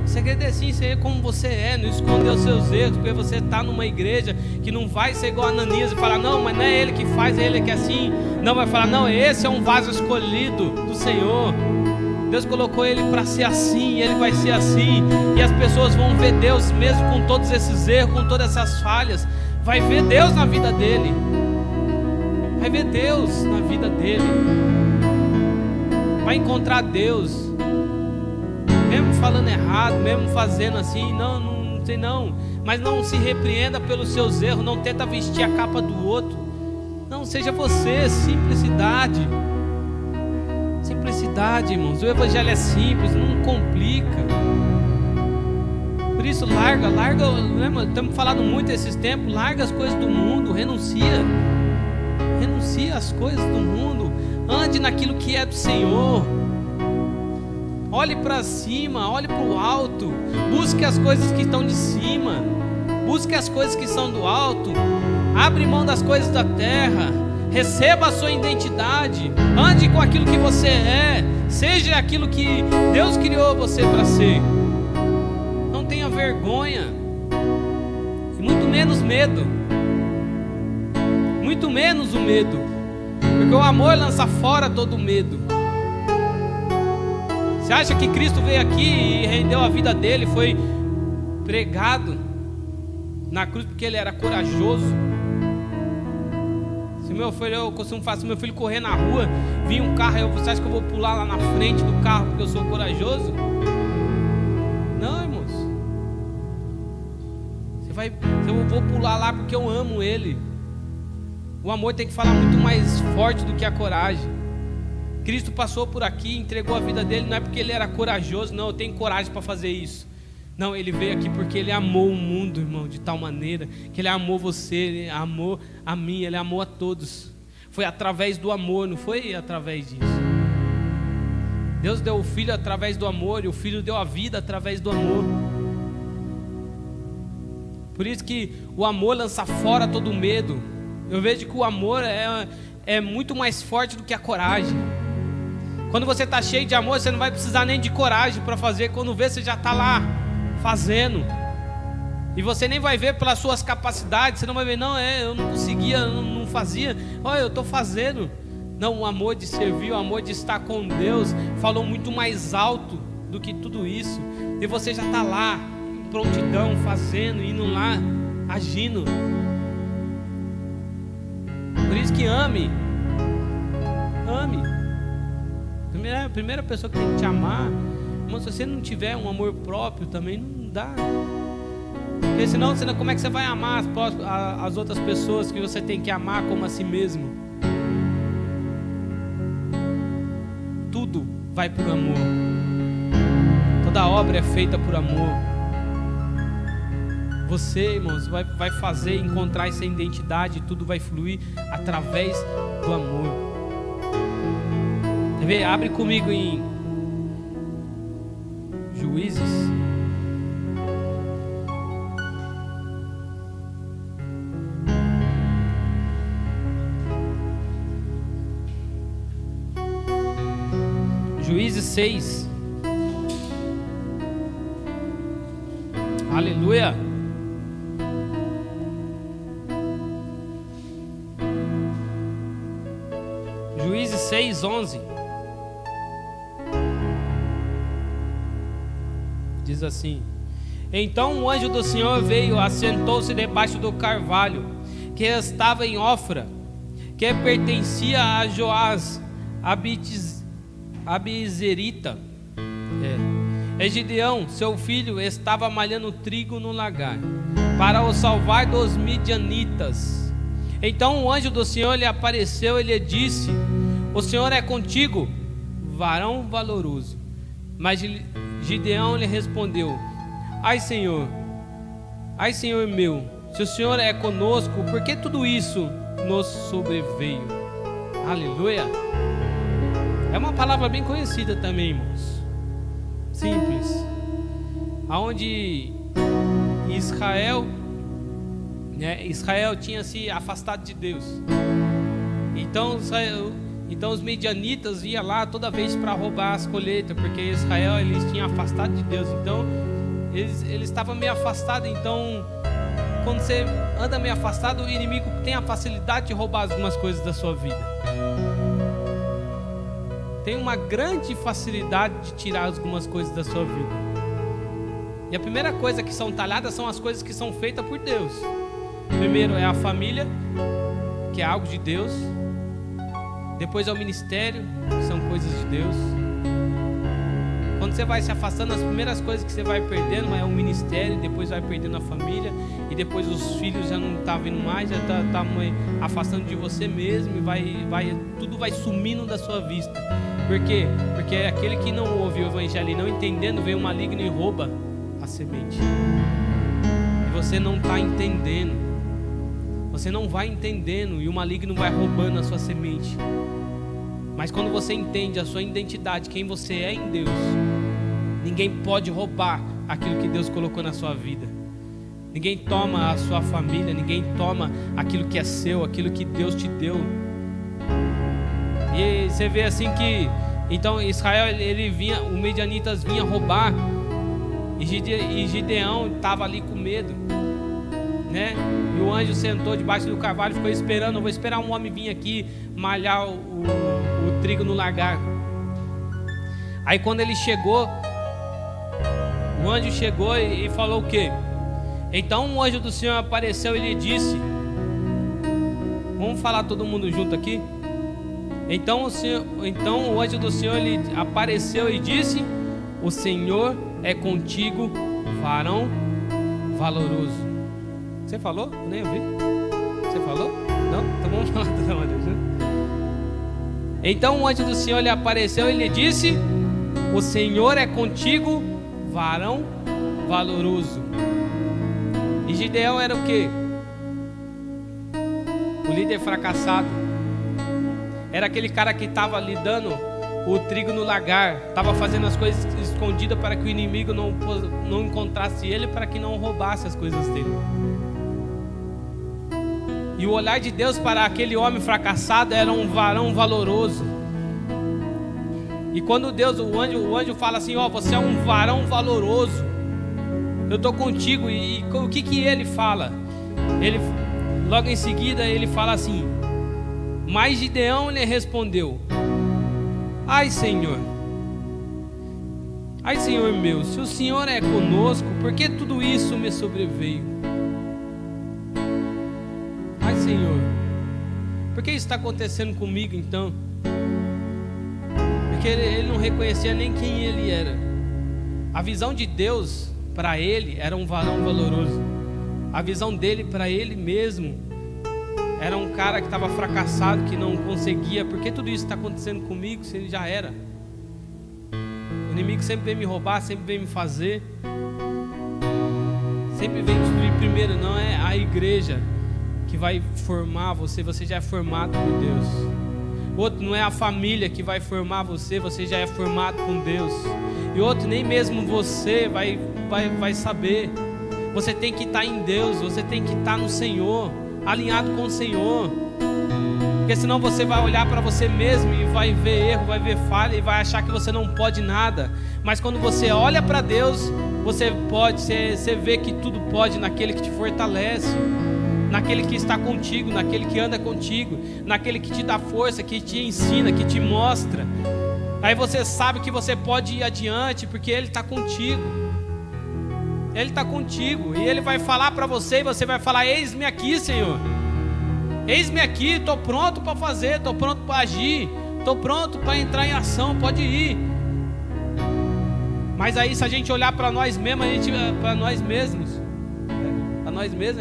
O segredo é assim, ser como você é, não esconder os seus erros, porque você tá numa igreja que não vai ser igual a Ananias e falar, não, mas não é ele que faz, é ele que é assim. Não, vai falar, não, esse é um vaso escolhido do Senhor. Deus colocou ele para ser assim, ele vai ser assim. E as pessoas vão ver Deus mesmo com todos esses erros, com todas essas falhas. Vai ver Deus na vida dele. Vai ver Deus na vida dele. Vai encontrar Deus. Mesmo falando errado, mesmo fazendo assim, não sei não. Mas não se repreenda pelos seus erros, não tenta vestir a capa do outro. Não, seja você, simplicidade. Simplicidade, irmãos. O evangelho é simples, não complica. Por isso larga, né, estamos falando muito esses tempos. Larga as coisas do mundo, renuncia às coisas do mundo, ande naquilo que é do Senhor. Olhe para cima, olhe para o alto, busque as coisas que estão de cima, busque as coisas que são do alto. Abre mão das coisas da terra. Receba a sua identidade, ande com aquilo que você é, seja aquilo que Deus criou você para ser. Não tenha vergonha, e muito menos medo, muito menos o medo, porque o amor lança fora todo medo. Você acha que Cristo veio aqui e rendeu a vida dele, foi pregado na cruz porque ele era corajoso? Eu costumo fazer meu filho correr na rua, vir um carro, você acha que eu vou pular lá na frente do carro porque eu sou corajoso? Não, irmãos. Eu vou pular lá porque eu amo ele. O amor tem que falar muito mais forte do que a coragem. Cristo passou por aqui, entregou a vida dele, não é porque ele era corajoso, não, eu tenho coragem para fazer isso. Não, ele veio aqui porque ele amou o mundo, irmão, de tal maneira que ele amou você, ele amou a mim, ele amou a todos. Foi através do amor, não foi através disso. Deus deu o Filho através do amor, e o Filho deu a vida através do amor. Por isso que o amor lança fora todo medo. Eu vejo que o amor é muito mais forte do que a coragem. Quando você está cheio de amor, você não vai precisar nem de coragem para fazer. Quando vê, você já está lá fazendo. E você nem vai ver pelas suas capacidades. Você não vai ver, não, eu não conseguia, eu não fazia. Olha, eu estou fazendo. Não, o amor de servir, o amor de estar com Deus falou muito mais alto do que tudo isso. E você já está lá, em prontidão, fazendo, indo lá, agindo. Por isso que ame. Ame. A primeira pessoa que tem que te amar. Irmão, se você não tiver um amor próprio também, não dá. Porque senão, como é que você vai amar as outras pessoas que você tem que amar como a si mesmo? Tudo vai por amor. Toda obra é feita por amor. Você, irmãos, vai fazer, encontrar essa identidade. Tudo vai fluir através do amor. Quer ver? Abre comigo em Juízes. Juízes 6. Aleluia. Juízes 6, 11. Diz assim: então o anjo do Senhor veio, assentou-se debaixo do carvalho que estava em Ofra, que pertencia a Joás Abizerita. E Gideão, seu filho, estava malhando trigo no lagar, para o salvar dos midianitas. Então o anjo do Senhor lhe apareceu e lhe disse: o Senhor é contigo, varão valoroso. Mas Gideão lhe respondeu: ai Senhor meu, se o Senhor é conosco, por que tudo isso nos sobreveio? Aleluia. É uma palavra bem conhecida também, irmãos. Simples. Aonde Israel tinha se afastado de Deus. Então os midianitas iam lá toda vez para roubar as colheitas, porque Israel eles tinham afastado de Deus. Então eles estavam meio afastados. Então quando você anda meio afastado, o inimigo tem a facilidade de roubar algumas coisas da sua vida. Tem uma grande facilidade de tirar algumas coisas da sua vida. E a primeira coisa que são talhadas são as coisas que são feitas por Deus. Primeiro é a família, que é algo de Deus. Depois é o ministério, que são coisas de Deus. Quando você vai se afastando, as primeiras coisas que você vai perdendo é o ministério, depois vai perdendo a família, e depois os filhos já não estão vindo mais, já está afastando de você mesmo, e tudo vai sumindo da sua vista. Por quê? Porque aquele que não ouve o evangelho e não entendendo, vem o maligno e rouba a semente. E você não está entendendo. Você não vai entendendo, e o maligno vai roubando a sua semente. Mas quando você entende a sua identidade, quem você é em Deus, ninguém pode roubar aquilo que Deus colocou na sua vida. Ninguém toma a sua família, ninguém toma aquilo que é seu, aquilo que Deus te deu. E você vê assim que então Israel, ele vinha, os midianitas vinham roubar, e Gideão estava ali com medo, né? E o anjo sentou debaixo do carvalho, ficou esperando. Eu vou esperar um homem vir aqui malhar o trigo no lagar. Aí quando ele chegou, o anjo chegou e falou o quê? Então o anjo do Senhor apareceu e lhe disse, vamos falar todo mundo junto aqui? Então o anjo do Senhor lhe apareceu e disse: o Senhor é contigo, varão valoroso. Você falou? Eu nem ouvi. Você falou? Não? Então vamos falar toda hora junto. Então o anjo do Senhor lhe apareceu e lhe disse: o Senhor é contigo, varão valoroso. E Gideão era o quê? O líder fracassado. Era aquele cara que estava ali dando o trigo no lagar, estava fazendo as coisas escondidas para que o inimigo não encontrasse ele, para que não roubasse as coisas dele. E o olhar de Deus para aquele homem fracassado era um varão valoroso. E quando o anjo fala assim: ó, você é um varão valoroso. eu estou contigo. E o que ele fala? Ele, logo em seguida ele fala assim: mas Gideão lhe respondeu: ai Senhor meu, se o Senhor é conosco, por que tudo isso me sobreveio? Ai Senhor, por que isso está acontecendo comigo então? Porque ele não reconhecia nem quem ele era. A visão de Deus para ele era um varão valoroso. A visão dele para ele mesmo era um cara que estava fracassado, que não conseguia. Por que tudo isso está acontecendo comigo se ele já era? O inimigo sempre vem me roubar, sempre vem me fazer, sempre vem destruir. Primeiro, não é a igreja que vai formar você, você já é formado por Deus. Outro, não é a família que vai formar você, você já é formado com Deus. E outro, nem mesmo você vai saber. Você tem que estar em Deus, você tem que estar no Senhor, alinhado com o Senhor. Porque senão você vai olhar para você mesmo e vai ver erro, vai ver falha e vai achar que você não pode nada. Mas quando você olha para Deus, você pode, você vê que tudo pode naquele que te fortalece, naquele que está contigo, naquele que anda contigo, naquele que te dá força, que te ensina, que te mostra. Aí você sabe que você pode ir adiante, porque Ele está contigo. Ele está contigo e Ele vai falar para você, e você vai falar: eis-me aqui, Senhor. Eis-me aqui, estou pronto para fazer, estou pronto para agir, estou pronto para entrar em ação, pode ir. Mas aí, se a gente olhar para nós mesmos, a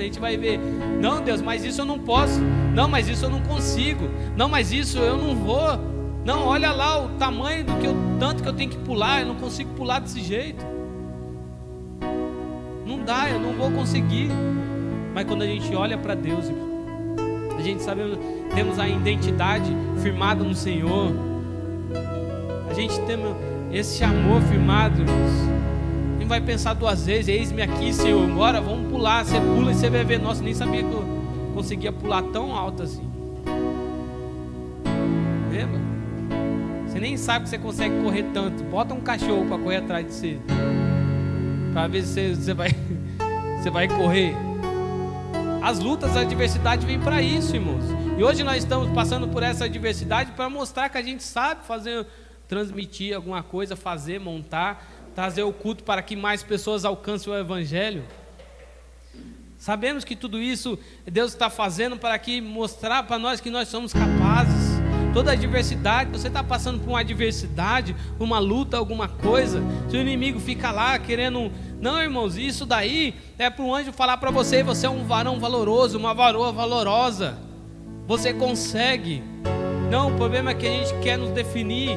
gente vai ver: não, Deus, mas isso eu não posso, não, mas isso eu não consigo, não, mas isso eu não vou, não, olha lá o tamanho do tanto que eu tenho que pular, eu não consigo pular desse jeito, não dá, eu não vou conseguir. Mas quando a gente olha para Deus, a gente sabe, temos a identidade firmada no Senhor, a gente tem esse amor firmado, irmãos. A gente vai pensar duas vezes: eis-me aqui, Senhor, agora vamos pular. Você pula e você vai ver: nossa, nem sabia que eu conseguia pular tão alto assim. Lembra? Você nem sabe que você consegue correr tanto. Bota um cachorro para correr atrás de você, para ver se você vai correr. As lutas, a adversidade vem para isso, irmãos. E hoje nós estamos passando por essa adversidade para mostrar que a gente sabe fazer, transmitir alguma coisa, fazer, montar, trazer o culto para que mais pessoas alcancem o Evangelho. Sabemos que tudo isso Deus está fazendo para que mostrar para nós que nós somos capazes. Toda adversidade, você está passando por uma adversidade, uma luta, alguma coisa, se o inimigo fica lá querendo... Não, irmãos, isso daí é para o anjo falar para você: você é um varão valoroso, uma varoa valorosa, você consegue. Não, o problema é que a gente quer nos definir.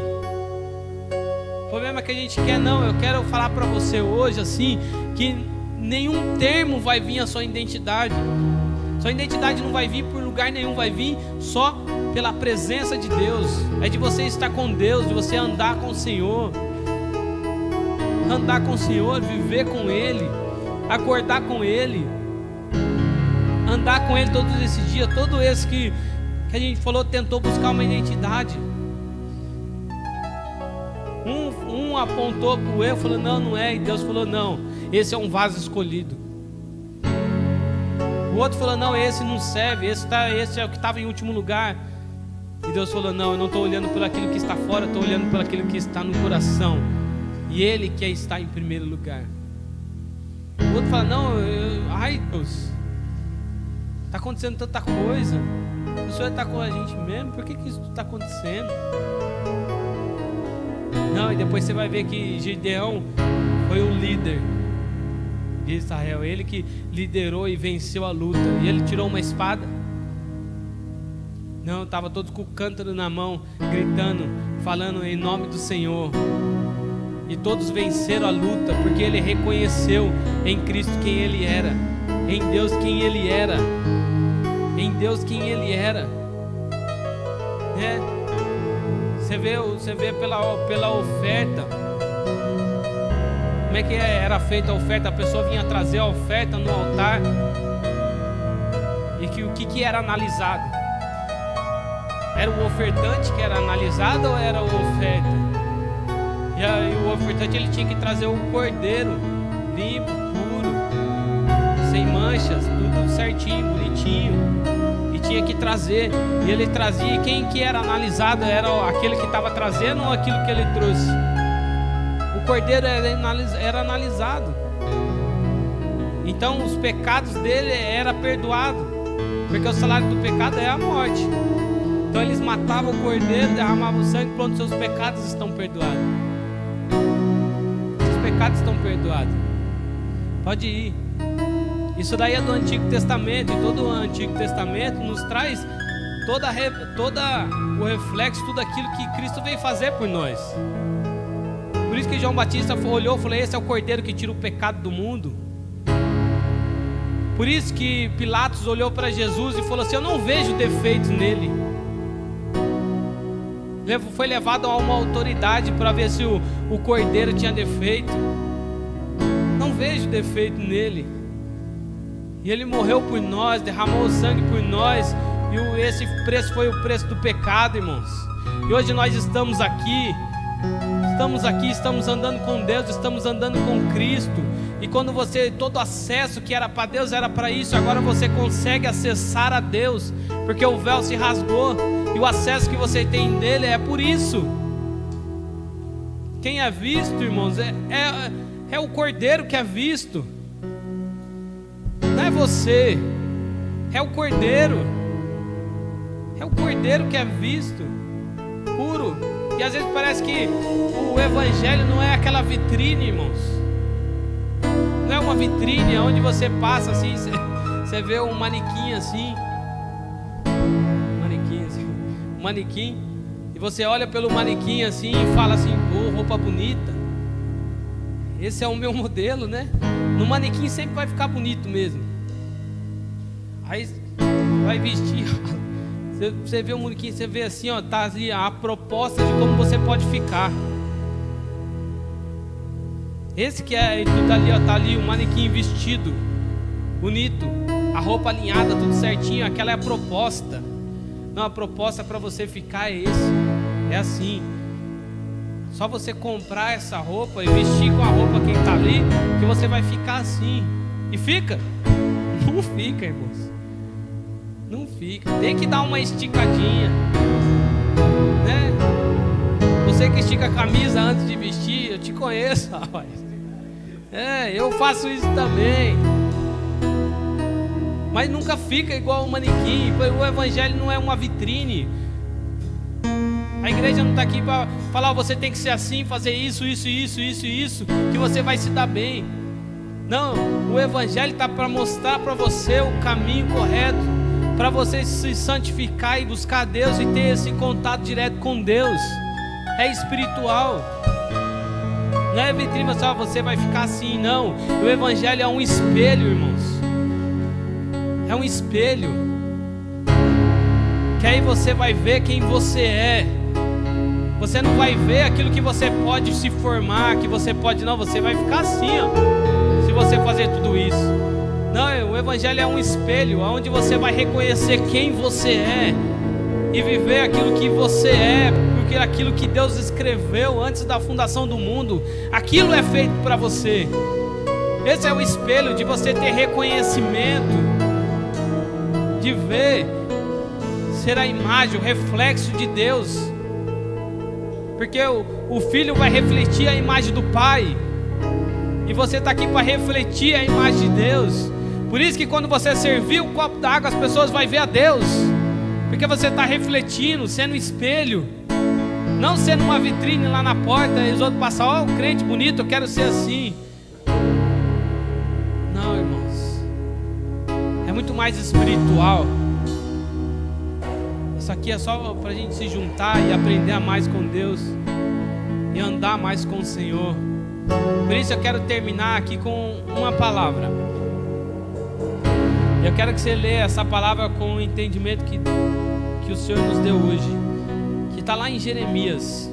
O problema é que a gente quer, não, eu quero falar para você hoje assim, que nenhum termo vai vir a sua identidade. Sua identidade não vai vir por lugar nenhum, vai vir só pela presença de Deus. É de você estar com Deus, de você andar com o Senhor. Andar com o Senhor, viver com Ele, acordar com Ele, andar com Ele todos esses dias. Todo esse que a gente falou tentou buscar uma identidade. Um apontou para o erro, falou: não é. E Deus falou: não, esse é um vaso escolhido. O outro falou: não, esse não serve, esse é o que estava em último lugar. E Deus falou: não, eu não estou olhando por aquilo que está fora, estou olhando por aquilo que está no coração. E Ele quer estar em primeiro lugar. O outro fala: não, ai Deus, está acontecendo tanta coisa, o Senhor está com a gente mesmo, por que isso está acontecendo? Não, e depois você vai ver que Gideão foi o líder de Israel, ele que liderou e venceu a luta. E ele tirou uma espada? Não, estava todos com o cântaro na mão, gritando, falando em nome do Senhor. E todos venceram a luta, porque ele reconheceu em Cristo quem ele era, em Deus quem ele era, em Deus quem ele era. Você vê pela oferta, como é que era feita a oferta? A pessoa vinha trazer a oferta no altar, e o que era analisado? Era o ofertante que era analisado ou era a oferta? E aí o ofertante ele tinha que trazer um cordeiro limpo, puro, bochechas, tudo certinho, bonitinho, e tinha que trazer, e ele trazia, e quem que era analisado? Era aquele que estava trazendo ou aquilo que ele trouxe? O cordeiro era analisado. Então os pecados dele eram perdoados, porque o salário do pecado é a morte. Então eles matavam o cordeiro, derramavam o sangue, pronto, seus pecados estão perdoados. Seus pecados estão perdoados. Pode ir. Isso daí é do Antigo Testamento, e todo o Antigo Testamento nos traz toda o reflexo, tudo aquilo que Cristo veio fazer por nós. Por isso que João Batista olhou e falou: esse é o cordeiro que tira o pecado do mundo. Por isso que Pilatos olhou para Jesus e falou assim: eu não vejo defeitos nele. Foi levado a uma autoridade para ver se o cordeiro tinha defeito. Não vejo defeito nele. E ele morreu por nós, derramou o sangue por nós, e esse preço foi o preço do pecado, irmãos. E hoje nós estamos aqui, estamos andando com Deus, estamos andando com Cristo. E quando todo acesso que era para Deus era para isso, agora você consegue acessar a Deus, porque o véu se rasgou, e o acesso que você tem dele é por isso. Quem é visto, irmãos, é o cordeiro que é visto. Não é você, é o cordeiro. É o cordeiro que é visto, puro. E às vezes parece que o evangelho não é aquela vitrine, irmãos. Não é uma vitrine onde você passa assim, você vê um manequim assim, um manequim, e você olha pelo manequim assim e fala assim: pô, roupa bonita. Esse é o meu modelo, né? No manequim sempre vai ficar bonito mesmo. Aí vai vestir. Você vê o manequim, você vê assim, ó, tá ali a proposta de como você pode ficar. Esse que é tudo ali, ó, tá ali o manequim vestido, bonito, a roupa alinhada, tudo certinho. Aquela é a proposta. Não, a proposta para você ficar é esse. É assim. Só você comprar essa roupa e vestir com a roupa que está ali, que você vai ficar assim. E fica? Não fica, irmãos. Não fica. Tem que dar uma esticadinha, né? Você que estica a camisa antes de vestir, eu te conheço, rapaz. Eu faço isso também. Mas nunca fica igual o manequim. O evangelho não é uma vitrine. A igreja não está aqui para falar: você tem que ser assim, fazer isso, que você vai se dar bem. Não, o evangelho está para mostrar para você o caminho correto, para você se santificar e buscar Deus e ter esse contato direto com Deus. É espiritual. Não é vitrine só, você vai ficar assim, não. O evangelho é um espelho, irmãos. É um espelho, que aí você vai ver quem você é. Você não vai ver aquilo que você pode se formar, que você pode, não, você vai ficar assim, ó, se você fazer tudo isso. Não, o evangelho é um espelho, onde você vai reconhecer quem você é e viver aquilo que você é, porque aquilo que Deus escreveu antes da fundação do mundo, aquilo é feito para você. Esse é o espelho de você ter reconhecimento, de ver, ser a imagem, o reflexo de Deus. Porque o filho vai refletir a imagem do pai, e você está aqui para refletir a imagem de Deus. Por isso que quando você servir um copo d'água, as pessoas vão ver a Deus, porque você está refletindo, sendo espelho, não sendo uma vitrine lá na porta e os outros passam: ó, o crente bonito, eu quero ser assim. Não, irmãos, é muito mais espiritual. Isso aqui é só para a gente se juntar e aprender a mais com Deus e andar mais com o Senhor. Por isso eu quero terminar aqui com uma palavra. Eu quero que você leia essa palavra com o entendimento que o Senhor nos deu hoje, que está lá em Jeremias.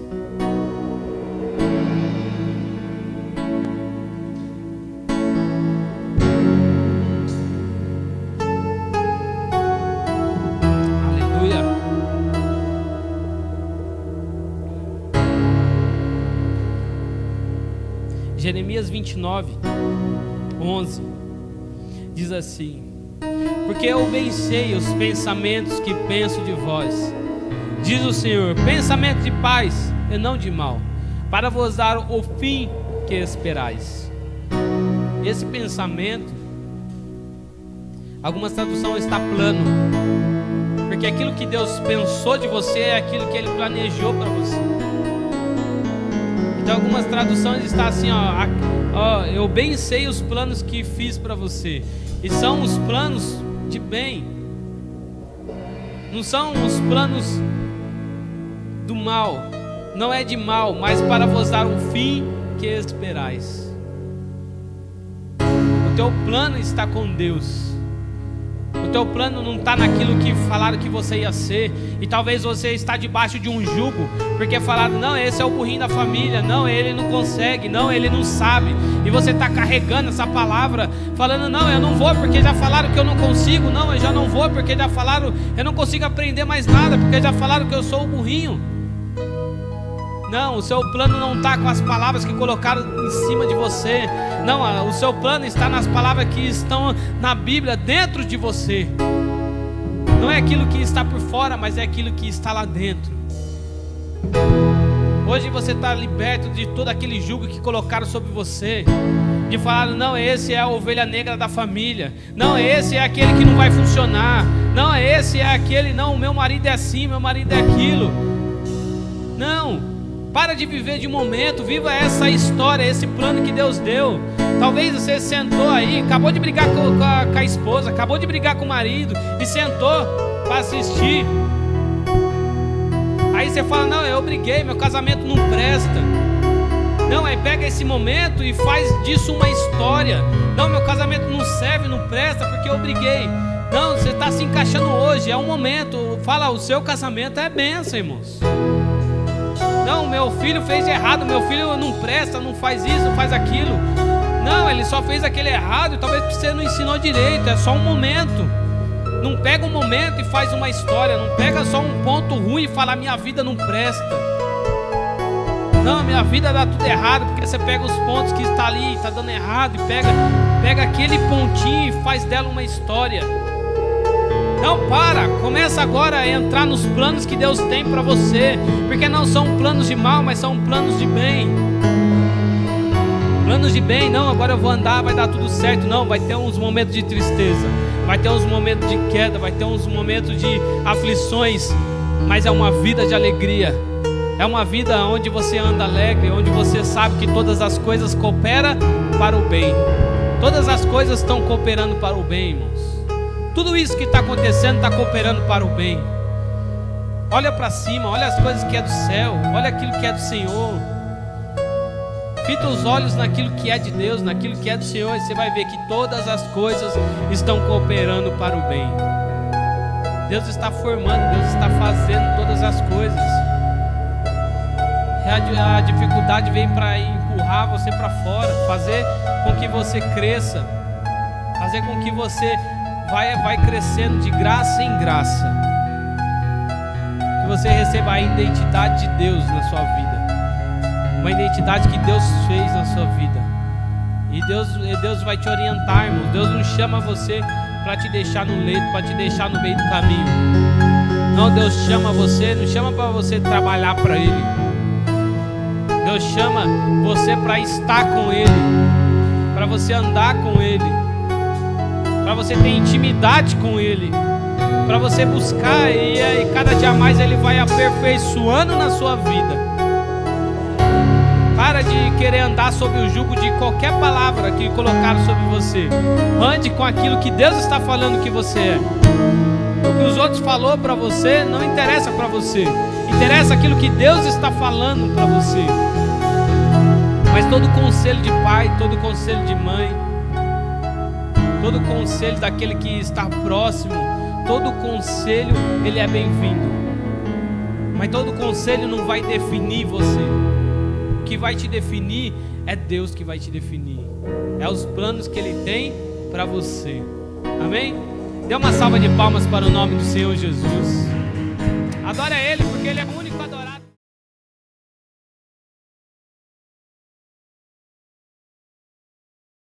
Jeremias 29, 11. diz assim: porque eu bem sei os pensamentos que penso de vós, diz o Senhor, pensamento de paz e não de mal, para vos dar o fim que esperais. Esse pensamento, algumas traduções está plano, porque aquilo que Deus pensou de você é aquilo que Ele planejou para você. Então algumas traduções está assim, eu bem sei os planos que fiz para você, e são os planos de bem, não são os planos do mal, não é de mal, mas para vos dar um fim que esperais. O teu plano está com Deus. O teu plano não está naquilo que falaram que você ia ser. E talvez você está debaixo de um jugo, porque falaram, não, esse é o burrinho da família, não, ele não consegue, não, ele não sabe. E você está carregando essa palavra, falando, não, eu não vou porque já falaram que eu não consigo. Não, eu já não vou porque já falaram, eu não consigo aprender mais nada, porque já falaram que eu sou o burrinho. Não, o seu plano não está com as palavras que colocaram em cima de você. Não, o seu plano está nas palavras que estão na Bíblia dentro de você. Não é aquilo que está por fora, mas é aquilo que está lá dentro. Hoje você está liberto de todo aquele jugo que colocaram sobre você, de falar, não, esse é a ovelha negra da família, não, esse é aquele que não vai funcionar, não, esse é aquele, não, meu marido é assim, meu marido é aquilo. Não. Para de viver de momento, viva essa história, esse plano que Deus deu. Talvez você sentou aí, acabou de brigar com a esposa, acabou de brigar com o marido e sentou para assistir. Aí você fala, não, eu briguei, meu casamento não presta. Não, aí pega esse momento e faz disso uma história. Não, meu casamento não serve, não presta porque eu briguei. Não, você está se encaixando hoje, é um momento. Fala, o seu casamento é bênção, irmãos. Não, meu filho fez errado, meu filho não presta, não faz isso, não faz aquilo. Não, ele só fez aquele errado, talvez você não ensinou direito, é só um momento. Não pega um momento e faz uma história, não pega só um ponto ruim e fala, minha vida não presta. Não, minha vida dá tudo errado, porque você pega os pontos que está ali, está dando errado, e pega aquele pontinho e faz dela uma história. Não, começa agora a entrar nos planos que Deus tem para você, porque não são planos de mal, mas são planos de bem. Planos de bem, não, agora eu vou andar, vai dar tudo certo. Não, vai ter uns momentos de tristeza, vai ter uns momentos de queda, vai ter uns momentos de aflições, mas é uma vida de alegria. É uma vida onde você anda alegre, onde você sabe que todas as coisas cooperam para o bem. Todas as coisas estão cooperando para o bem, irmãos. Tudo isso que está acontecendo está cooperando para o bem. Olha para cima, olha as coisas que é do céu, olha aquilo que é do Senhor. Fita os olhos naquilo que é de Deus, naquilo que é do Senhor, e você vai ver que todas as coisas estão cooperando para o bem. Deus está formando, Deus está fazendo todas as coisas. A dificuldade vem para empurrar você para fora, fazer com que você cresça, fazer com que você vai crescendo de graça em graça, que você receba a identidade de Deus na sua vida, uma identidade que Deus fez na sua vida. E Deus vai te orientar, irmão. Deus não chama você para te deixar no leito, para te deixar no meio do caminho. Não, Deus chama você, não chama para você trabalhar para Ele. Deus chama você para estar com Ele, para você andar com Ele, para você ter intimidade com Ele, para você buscar, e cada dia mais Ele vai aperfeiçoando na sua vida. Para de querer andar sob o jugo de qualquer palavra que colocaram sobre você. Ande com aquilo que Deus está falando que você é. O que os outros falou para você não interessa para você. Interessa aquilo que Deus está falando para você. Mas todo conselho de pai, todo conselho de mãe, todo conselho daquele que está próximo, todo conselho, ele é bem-vindo. Mas todo conselho não vai definir você. O que vai te definir é Deus que vai te definir. É os planos que Ele tem para você. Amém? Dê uma salva de palmas para o nome do Senhor Jesus. Adora Ele, porque Ele é o único adorável.